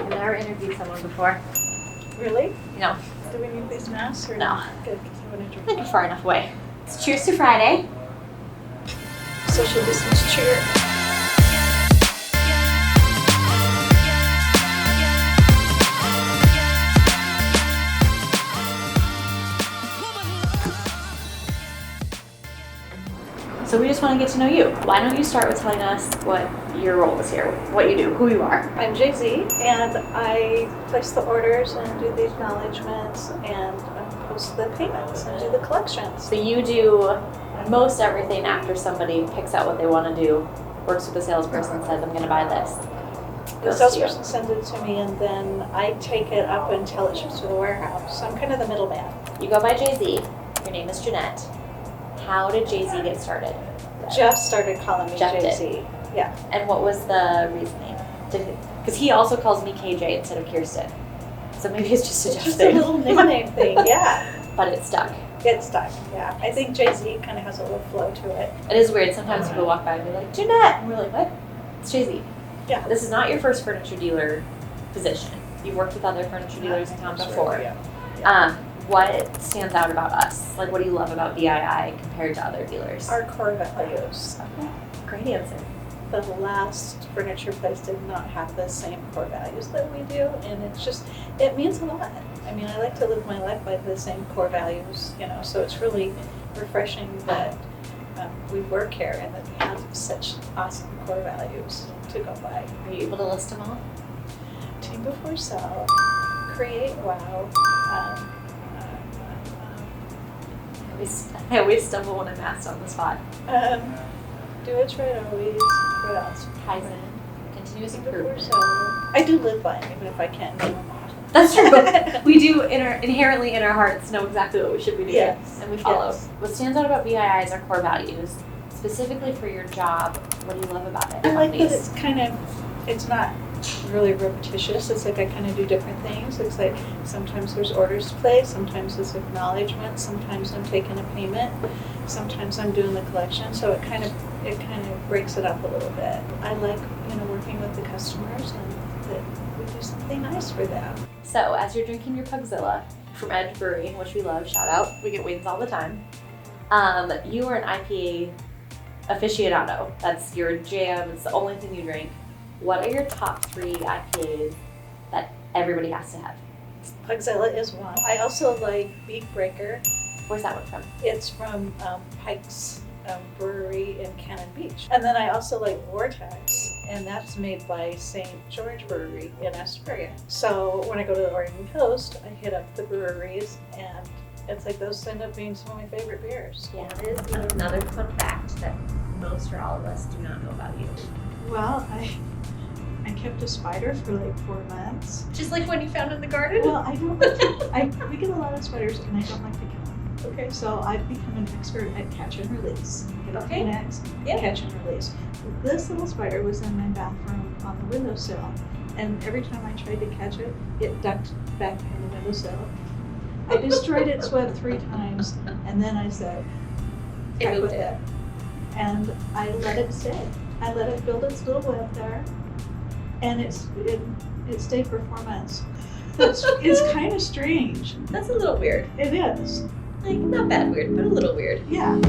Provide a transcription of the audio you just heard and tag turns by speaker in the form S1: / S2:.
S1: I've never interviewed someone before.
S2: Really?
S1: No.
S2: Do we need these masks or
S1: No.
S2: Good, because I want to
S1: I think
S2: drink.
S1: you're far enough away. It's cheers to Friday.
S2: Social distance cheer.
S1: So we just want to get to know you. Why don't you start with telling us what your role is here, what you do, who you are.
S2: I'm Jay-Z, and I place the orders and do the acknowledgments and post the payments and do the collections.
S1: So you do most everything after somebody picks out what they want to do, works with the salesperson, says, I'm going to buy this.
S2: The salesperson sends it to me, and then I take it up until it ships to the warehouse. So I'm kind of the middleman.
S1: You go by Jay-Z. Your name is Janette. How did Jay-Z get started?
S2: Jeff started calling me
S1: Jeff
S2: Jay-Z.
S1: did.
S2: Yeah.
S1: And what was the reasoning? Because he also calls me KJ instead of Kjerstin. So maybe it's just a Jeff
S2: Just
S1: thing.
S2: a little nickname thing, yeah.
S1: But it stuck.
S2: It stuck, yeah. I think Jay-Z kind of has a little flow to it.
S1: It is weird. Sometimes people walk by and be like, Janette! And we're like, what? It's Jay-Z.
S2: Yeah.
S1: This is not your first furniture dealer position. You've worked with other furniture dealers in town before.
S2: Yeah.
S1: What stands out about us? Like, what do you love about BII compared to other dealers?
S2: Our core values.
S1: Okay. Great answer.
S2: The last furniture place did not have the same core values that we do, and it means a lot. I mean, I like to live my life by the same core values, so it's really refreshing that we work here and that we have such awesome core values to go by.
S1: Are you able to list them all?
S2: Team before sell, create wow.
S1: I always stumble when I'm asked on the spot.
S2: Do it right always. What else?
S1: Kaizen. Continuous
S2: Team before
S1: improvement.
S2: sell. I do live by them, even if I can't name them all.
S1: That's true. We do inherently in our hearts know exactly what we should be doing.
S2: Yes.
S1: And we follow.
S2: Yes.
S1: What stands out about BII is our core values. Specifically for your job, what do you love about it?
S2: I like that it's not really repetitious. It's like I kind of do different things. It's like sometimes there's orders to place, sometimes it's acknowledgments, sometimes I'm taking a payment, sometimes I'm doing the collection. So it kind of breaks it up a little bit. I like working with the customers and that we do something nice for them.
S1: So as you're drinking your Pugzilla from Edge Brewing, which we love, shout out, we get wins all the time. You are an IPA aficionado. That's your jam. It's the only thing you drink. What are your top 3 IPAs that everybody has to have?
S2: Pugzilla is one. I also like Beak Breaker.
S1: Where's that one from?
S2: It's from Pike's Brewery in Cannon Beach. And then I also like Vortex, and that's made by St. George Brewery in Astoria. So when I go to the Oregon coast, I hit up the breweries, and it's like those end up being some of my favorite beers.
S1: Yeah, it is another fun fact that most or all of us do not know about you.
S2: Well, I kept a spider for like 4 months.
S1: Just like when you found in the garden?
S2: Well, we get a lot of spiders, and I don't like to kill them. Okay. So I've become an expert at catch and release.
S1: Okay.
S2: Next, catch and release. This little spider was in my bathroom on the windowsill, and every time I tried to catch it, it ducked back in the windowsill. I destroyed its web 3 times, and then I said, heck with it. And I let it stay. I let it build its little web there, and it stayed for 4 months. It's kind of strange.
S1: That's a little weird.
S2: It is.
S1: Like, not bad weird, but a little weird.
S2: Yeah.